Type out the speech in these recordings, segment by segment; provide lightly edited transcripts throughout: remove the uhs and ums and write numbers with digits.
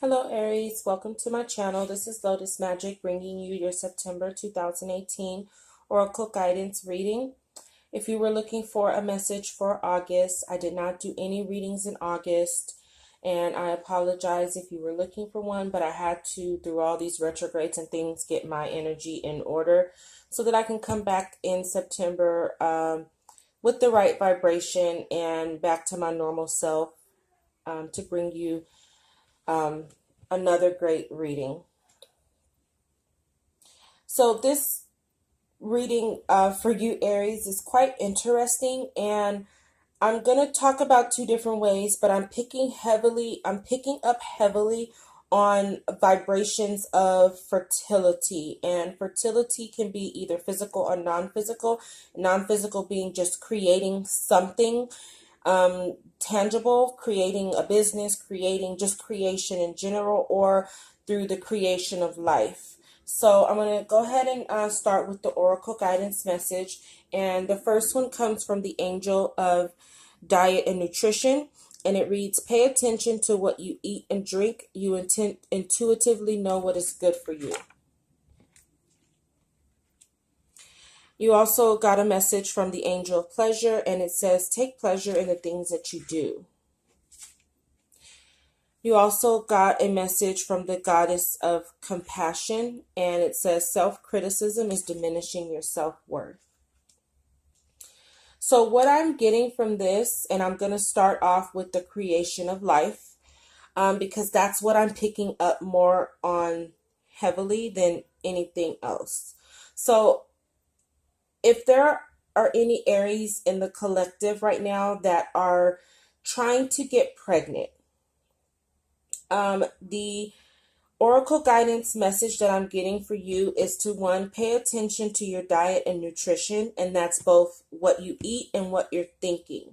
Hello Aries, welcome to my channel. This is Lotus Magic bringing you your September 2018 Oracle Guidance reading. If you were looking for a message for August, I did not do any readings in August, and I apologize if you were looking for one, but I had to, through all these retrogrades and things, get my energy in order so that I can come back in September with the right vibration and back to my normal self to bring you um, another great reading. So this reading for you, Aries, is quite interesting, and I'm going to talk about two different ways, but I'm picking up heavily on vibrations of fertility, and fertility can be either physical or non-physical. Non-physical being just creating something tangible, creating a business, creating just creation in general, or through the creation of life. So I'm going to go ahead and start with the Oracle Guidance message. And the first one comes from the Angel of Diet and Nutrition. And it reads, pay attention to what you eat and drink. You intuitively know what is good for you. You also got a message from the Angel of Pleasure, and it says, take pleasure in the things that you do. You also got a message from the Goddess of Compassion, and it says, self-criticism is diminishing your self-worth. So what I'm getting from this, and I'm going to start off with the creation of life, because that's what I'm picking up more on heavily than anything else. So if there are any Aries in the collective right now that are trying to get pregnant, the Oracle guidance message that I'm getting for you is to, one, pay attention to your diet and nutrition, and that's both what you eat and what you're thinking.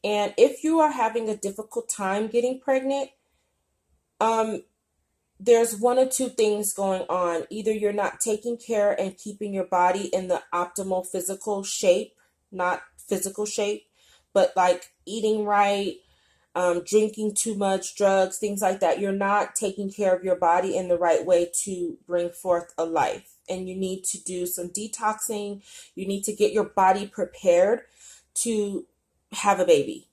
And if you are having a difficult time getting pregnant, there's one or two things going on. Either you're not taking care and keeping your body in the optimal physical shape, not physical shape, but like eating right, drinking too much, drugs, things like that. You're not taking care of your body in the right way to bring forth a life. And you need to do some detoxing. You need to get your body prepared to have a baby.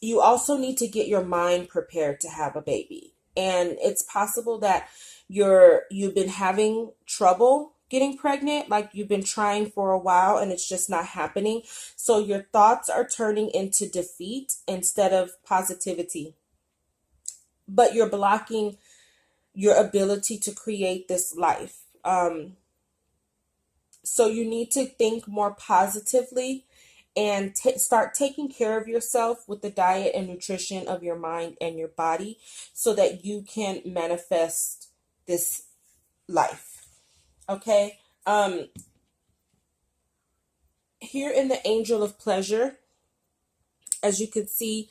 You also need to get your mind prepared to have a baby. And it's possible that you've been having trouble getting pregnant, like you've been trying for a while and it's just not happening. So your thoughts are turning into defeat instead of positivity. But you're blocking your ability to create this life. So you need to think more positively and start taking care of yourself with the diet and nutrition of your mind and your body so that you can manifest this life. Okay? Here in the Angel of Pleasure, as you can see,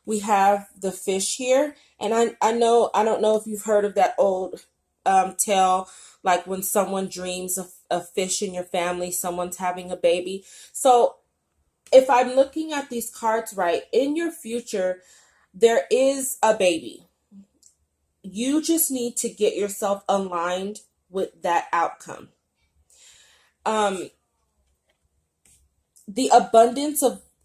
we have the fish here. And I don't know if you've heard of that old tale, like when someone dreams of a fish in your family, someone's having a baby. So if I'm looking at these cards right, in your future, there is a baby. You just need to get yourself aligned with that outcome. The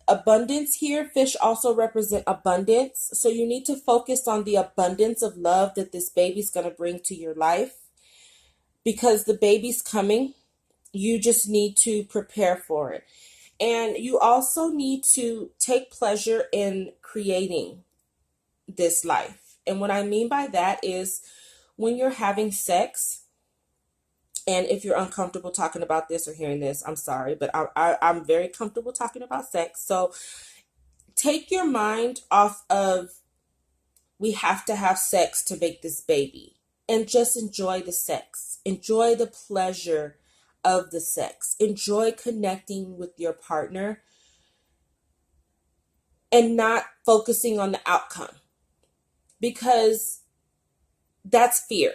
abundance here, fish also represent abundance. So you need to focus on the abundance of love that this baby's going to bring to your life, because the baby's coming. You just need to prepare for it. And you also need to take pleasure in creating this life. And what I mean by that is when you're having sex, and if you're uncomfortable talking about this or hearing this, I'm sorry, but I'm very comfortable talking about sex. So take your mind off of we have to have sex to make this baby, and just enjoy the sex. Enjoy the pleasure of the sex. Enjoy connecting with your partner and not focusing on the outcome, because that's fear.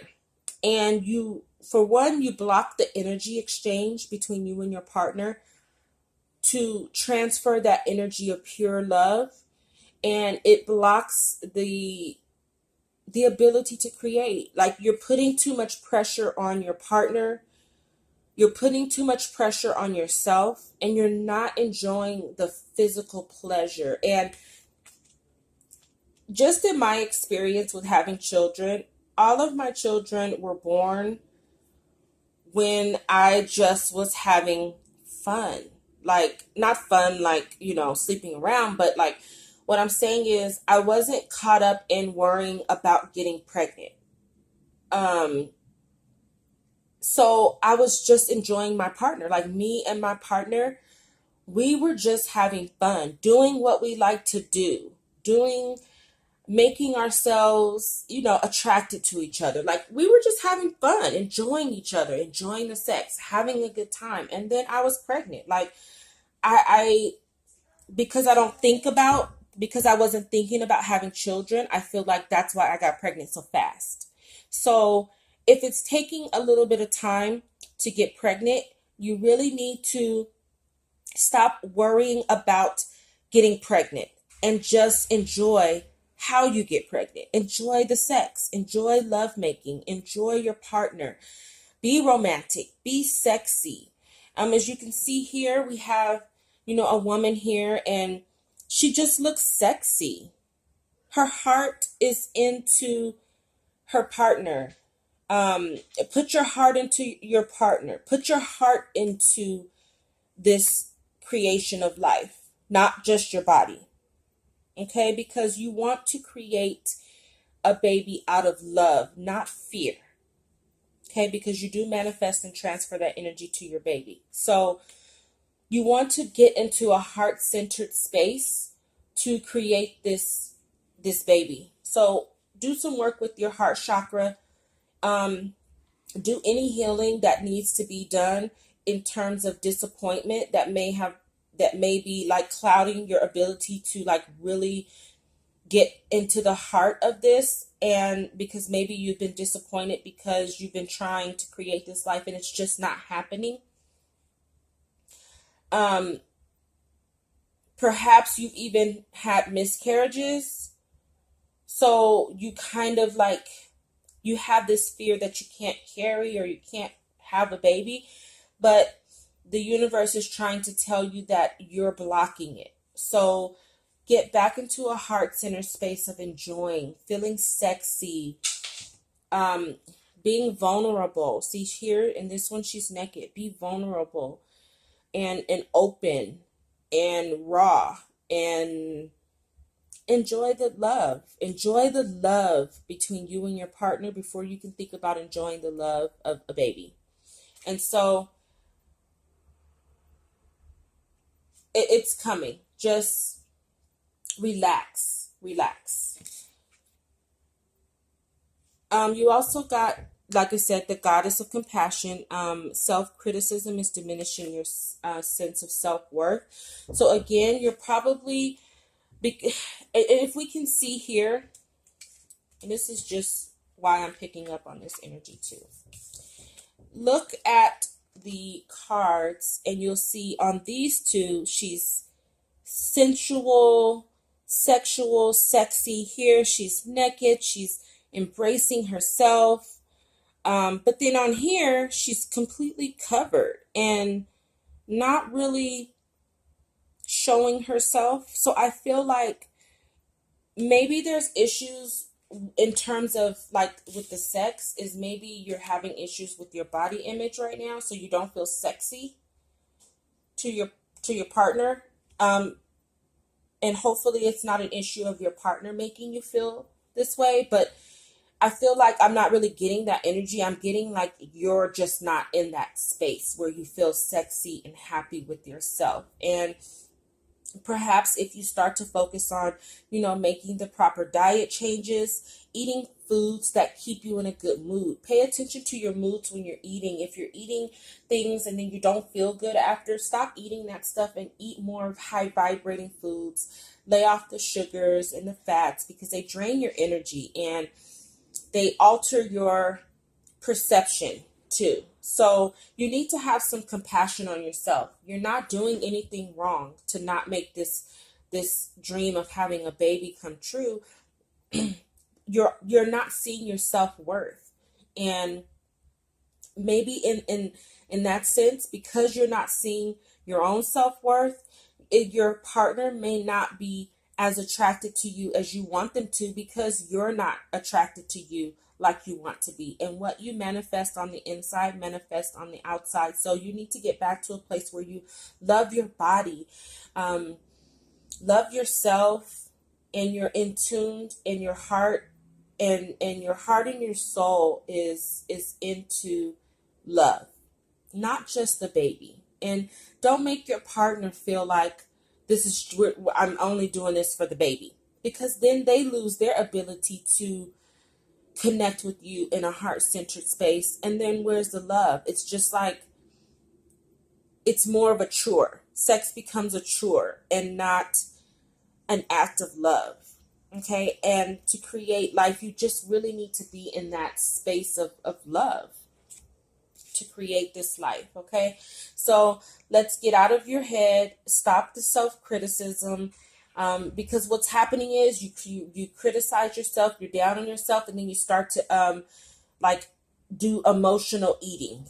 And you, for one, you block the energy exchange between you and your partner to transfer that energy of pure love and it blocks the ability to create. Like, you're putting too much pressure on your partner, you're putting too much pressure on yourself, and you're not enjoying the physical pleasure. And just in my experience with having children, all of my children were born when I just was having fun. Like, not fun, like, sleeping around, but like, what I'm saying is, I wasn't caught up in worrying about getting pregnant. Um, so I was just enjoying my partner. Like, me and my partner, we were just having fun, doing what we like to do, making ourselves, attracted to each other. Like, we were just having fun, enjoying each other, enjoying the sex, having a good time. And then I was pregnant. Like, I because I don't think about, because I wasn't thinking about having children, I feel like that's why I got pregnant so fast. So if it's taking a little bit of time to get pregnant, you really need to stop worrying about getting pregnant and just enjoy how you get pregnant. Enjoy the sex, enjoy lovemaking, enjoy your partner. Be romantic, be sexy. As you can see here, we have, a woman here, and she just looks sexy. Her heart is into her partner. Put your heart into your partner. Put your heart into this creation of life, not just your body. Okay? Because you want to create a baby out of love, not fear. Okay? Because you do manifest and transfer that energy to your baby. So you want to get into a heart-centered space to create this baby. So do some work with your heart chakra. Do any healing that needs to be done in terms of disappointment that may be like clouding your ability to like really get into the heart of this. And because maybe you've been disappointed because you've been trying to create this life and it's just not happening. Perhaps you've even had miscarriages. So you kind of like, you have this fear that you can't carry or you can't have a baby, but the universe is trying to tell you that you're blocking it. So get back into a heart center space of enjoying, feeling sexy, being vulnerable. See here in this one, she's naked. Be vulnerable and open and raw, and enjoy the love. Enjoy the love between you and your partner before you can think about enjoying the love of a baby. And so it's coming. Just relax. You also got, like I said, the goddess of compassion. Self-criticism is diminishing your sense of self-worth. So again, you're probably, if we can see here, and this is just why I'm picking up on this energy too. Look at the cards and you'll see on these two, she's sensual, sexual, sexy. Here she's naked, she's embracing herself. But then on here, she's completely covered and not really showing herself. So I feel like maybe there's issues in terms of like with the sex, is maybe you're having issues with your body image right now, so you don't feel sexy to your partner. And hopefully it's not an issue of your partner making you feel this way, but I feel like I'm not really getting that energy. I'm getting like you're just not in that space where you feel sexy and happy with yourself. And perhaps if you start to focus on, making the proper diet changes, eating foods that keep you in a good mood. Pay attention to your moods when you're eating. If you're eating things and then you don't feel good after, stop eating that stuff and eat more of high vibrating foods. Lay off the sugars and the fats because they drain your energy and they alter your perception too. So you need to have some compassion on yourself. You're not doing anything wrong to not make this this dream of having a baby come true, you're not seeing your self-worth. And maybe in that sense, because you're not seeing your own self-worth, your partner may not be as attracted to you as you want them to, because you're not attracted to you like you want to be. And what you manifest on the inside manifests on the outside. So you need to get back to a place where you love your body, love yourself, and you're in tuned in your heart, and your heart and your soul is into love, not just the baby. And don't make your partner feel like I'm only doing this for the baby, because then they lose their ability to connect with you in a heart-centered space. And then where's the love? It's just like, it's more of a chore. Sex becomes a chore and not an act of love. Okay. And to create life, you just really need to be in that space of love to create this life. Okay. So let's get out of your head. Stop the self-criticism. Because what's happening is you criticize yourself, you're down on yourself, and then you start to like do emotional eating.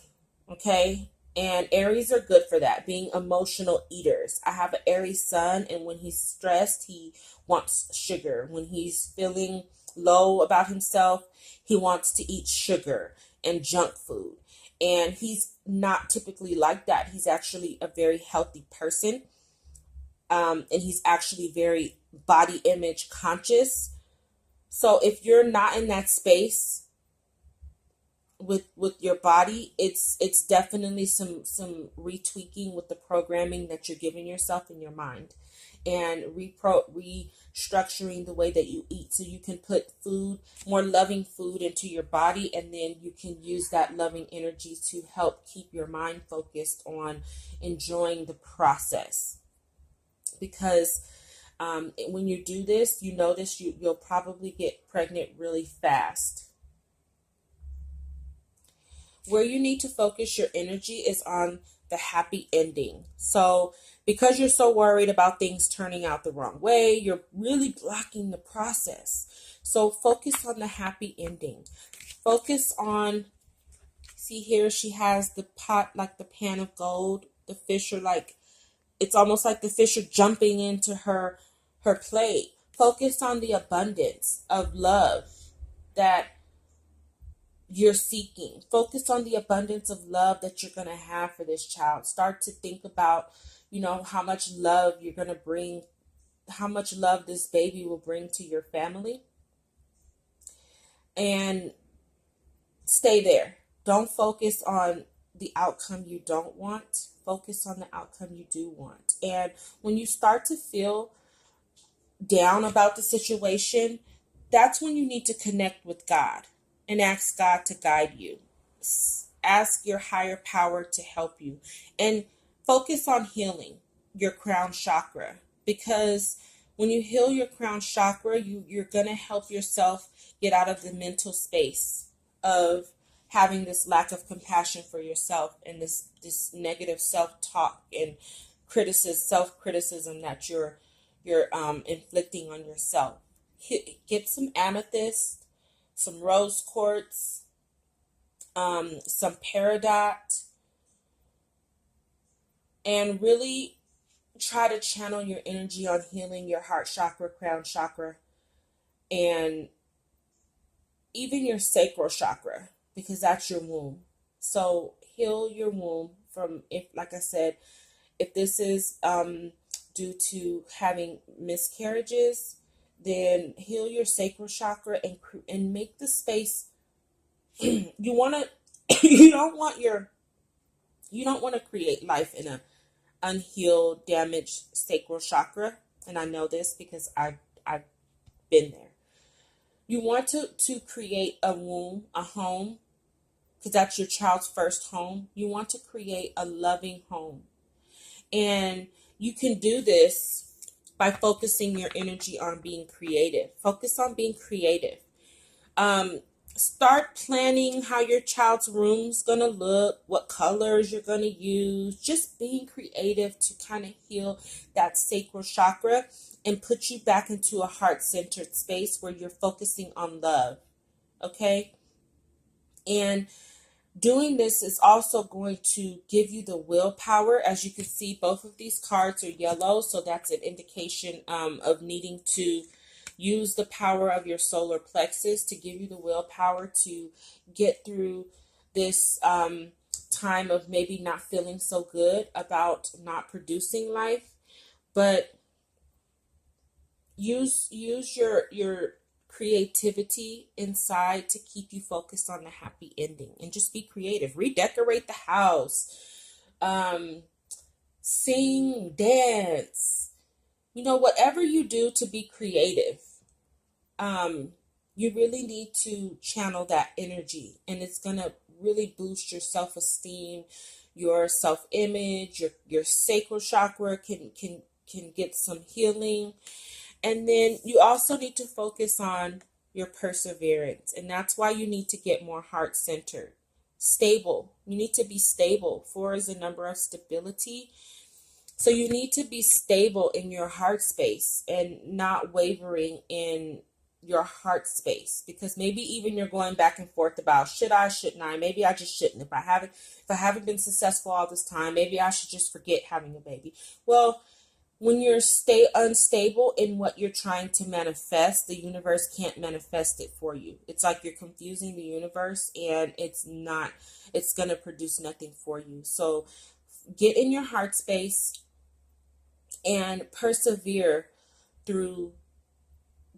Okay. And Aries are good for that, being emotional eaters. I have an Aries sun, and when he's stressed, he wants sugar. When he's feeling low about himself, he wants to eat sugar and junk food. And he's not typically like that. He's actually a very healthy person. And he's actually very body image conscious. So if you're not in that space with your body, it's definitely some retweaking with the programming that you're giving yourself in your mind, and restructuring the way that you eat, so you can put more loving food into your body, and then you can use that loving energy to help keep your mind focused on enjoying the process. Because when you do this, you notice you'll probably get pregnant really fast. Where you need to focus your energy is on the happy ending. So because you're so worried about things turning out the wrong way, you're really blocking the process. So focus on the happy ending. Focus on, see here, she has the pot, like the pan of gold. The fish are like, it's almost like the fish are jumping into her plate. Focus on the abundance of love that you're seeking. Focus on the abundance of love that you're going to have for this child. Start to think about, how much love you're going to bring, how much love this baby will bring to your family. And stay there. Don't focus on the outcome you don't want. Focus on the outcome you do want. And when you start to feel down about the situation, that's when you need to connect with God and ask God to guide you. Ask your higher power to help you, and focus on healing your crown chakra, because when you heal your crown chakra, you're going to help yourself get out of the mental space of having this lack of compassion for yourself, and this negative self-talk and self-criticism that you're inflicting on yourself. Get some amethyst, some rose quartz, some peridot, and really try to channel your energy on healing your heart chakra, crown chakra, and even your sacral chakra, because that's your womb. So heal your womb from, if, like I said, if this is due to having miscarriages, then heal your sacral chakra and make the space. You want to, you don't want to create life in a unhealed, damaged sacral chakra. And I know this because I've been there. You want to create a womb, a home, because that's your child's first home. You want to create a loving home. And you can do this by focusing your energy on being creative. Focus on being creative. Start planning how your child's room's gonna look, what colors you're gonna use, just being creative to kind of heal that sacral chakra and put you back into a heart-centered space where you're focusing on love. Okay? And doing this is also going to give you the willpower. As you can see, both of these cards are yellow, so that's an indication of needing to use the power of your solar plexus to give you the willpower to get through this time of maybe not feeling so good about not producing life. But use your creativity inside to keep you focused on the happy ending, and just be creative. Redecorate the house, um sing, dance, whatever you do to be creative. You really need to channel that energy, and it's gonna really boost your self-esteem, your self-image, your sacral chakra can get some healing. And then you also need to focus on your perseverance. And that's why you need to get more heart centered. Stable. You need to be stable. 4 is a number of stability. So you need to be stable in your heart space and not wavering in your heart space, because maybe even you're going back and forth about should I, shouldn't I? Maybe I just shouldn't. If I haven't been successful all this time, maybe I should just forget having a baby. Well, when you're unstable in what you're trying to manifest, the universe can't manifest it for you. It's like you're confusing the universe, and it's going to produce nothing for you. So get in your heart space and persevere through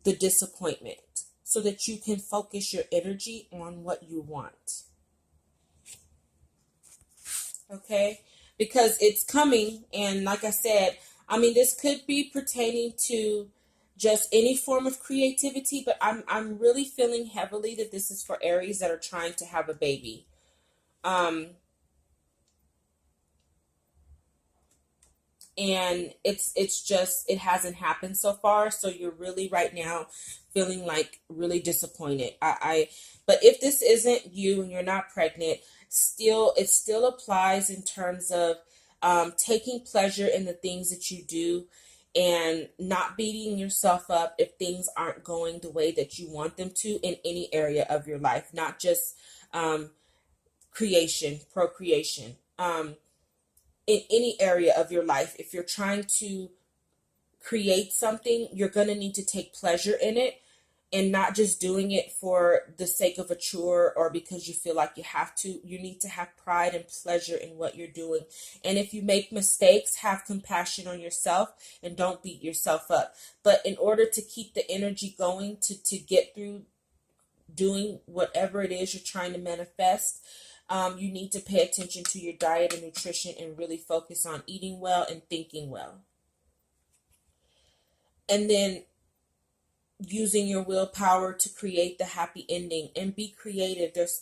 the disappointment so that you can focus your energy on what you want. Okay? Because it's coming, and like I said, this could be pertaining to just any form of creativity, but I'm really feeling heavily that this is for Aries that are trying to have a baby. And it's just, it hasn't happened so far, so you're really right now feeling like really disappointed. But if this isn't you and you're not pregnant, it still applies in terms of taking pleasure in the things that you do and not beating yourself up if things aren't going the way that you want them to in any area of your life, not just procreation. In any area of your life, if you're trying to create something, you're going to need to take pleasure in it, and not just doing it for the sake of a chore or because you feel like you have to. You need to have pride and pleasure in what you're doing. And if you make mistakes, have compassion on yourself and don't beat yourself up. But in order to keep the energy going to get through doing whatever it is you're trying to manifest, you need to pay attention to your diet and nutrition and really focus on eating well and thinking well. And then using your willpower to create the happy ending, and be creative. There's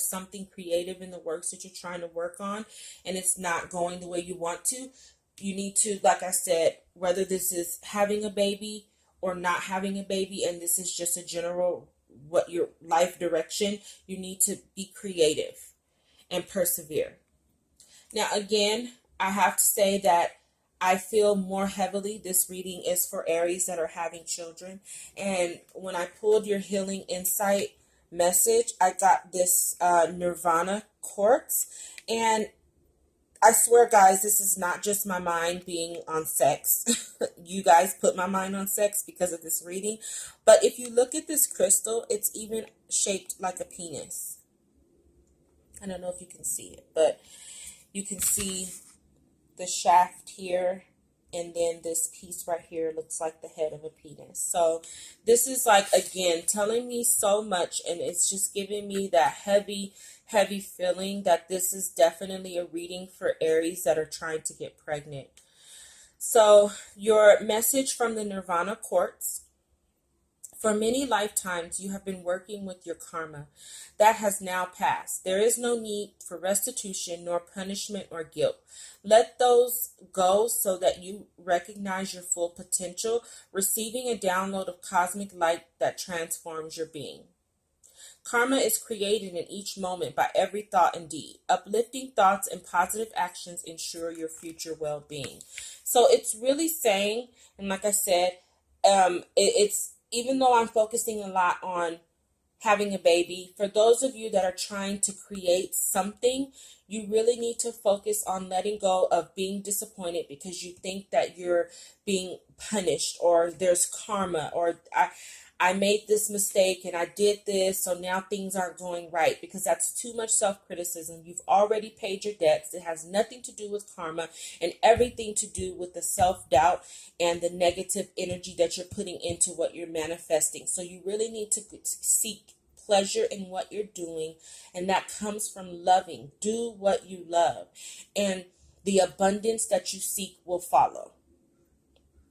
something creative in the works that you're trying to work on, and it's not going the way you want to. You need to, like I said, whether this is having a baby or not having a baby, and this is just a general, what your life direction, you need to be creative and persevere. Now, again, I have to say that I feel more heavily this reading is for Aries that are having children. And when I pulled your healing insight message, I got this Nirvana quartz. And I swear, guys, this is not just my mind being on sex. You guys put my mind on sex because of this reading. But if you look at this crystal, it's even shaped like a penis. I don't know if you can see it, but you can see the shaft here, and then this piece right here looks like the head of a penis. So this is like, again, telling me so much, and it's just giving me that heavy feeling that this is definitely a reading for Aries that are trying to get pregnant. So your message from the Nirvana quartz: for many lifetimes, you have been working with your karma. That has now passed. There is no need for restitution, nor punishment or guilt. Let those go so that you recognize your full potential, receiving a download of cosmic light that transforms your being. Karma is created in each moment by every thought and deed. Uplifting thoughts and positive actions ensure your future well-being. So it's really saying, and like I said, it's even though I'm focusing a lot on having a baby, for those of you that are trying to create something, you really need to focus on letting go of being disappointed because you think that you're being punished or there's karma or I made this mistake and I did this, so now things aren't going right, because that's too much self-criticism. You've already paid your debts. It has nothing to do with karma and everything to do with the self-doubt and the negative energy that you're putting into what you're manifesting. So you really need to seek pleasure in what you're doing, and that comes from loving. Do what you love, and the abundance that you seek will follow.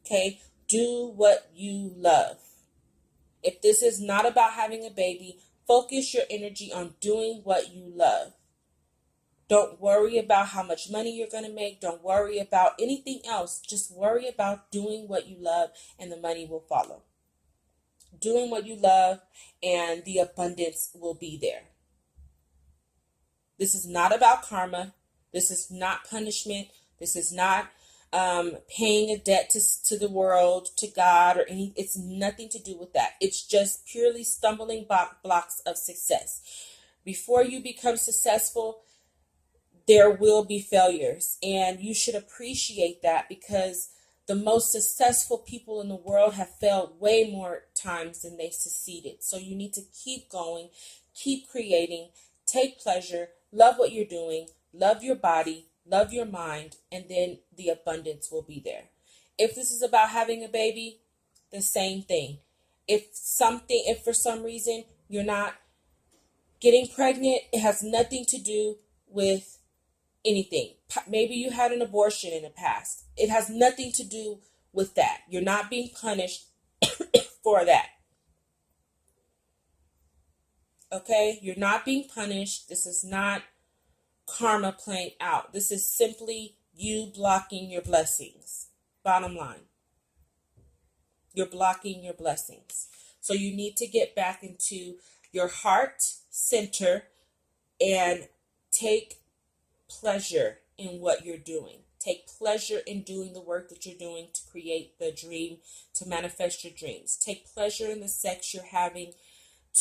Okay? Do what you love. If this is not about having a baby, focus your energy on doing what you love. Don't worry about how much money you're going to make. Don't worry about anything else. Just worry about doing what you love, and the money will follow. Doing what you love, and the abundance will be there. This is not about karma. This is not punishment. This is not paying a debt to the world, to God, or any. It's nothing to do with that. It's just purely stumbling blocks of success. Before you become successful, there will be failures, and you should appreciate that, because the most successful people in the world have failed way more times than they succeeded. So you need to keep going, keep creating, take pleasure, love what you're doing, love your body, love your mind, and then the abundance will be there. If this is about having a baby, the same thing. If for some reason you're not getting pregnant, it has nothing to do with anything. Maybe you had an abortion in the past. It has nothing to do with that. You're not being punished for that. Okay? You're not being punished. This is not karma playing out. This is simply you blocking your blessings. Bottom line. You're blocking your blessings. So you need to get back into your heart center and take pleasure in what you're doing. Take pleasure in doing the work that you're doing to create the dream, to manifest your dreams. Take pleasure in the sex you're having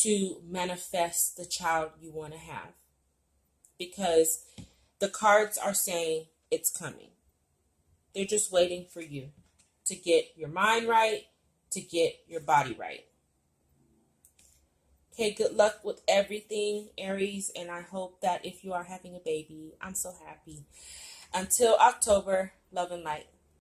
to manifest the child you want to have. Because the cards are saying it's coming. They're just waiting for you to get your mind right, to get your body right. Okay, good luck with everything, Aries, and I hope that if you are having a baby, I'm so happy. Until October, love and light.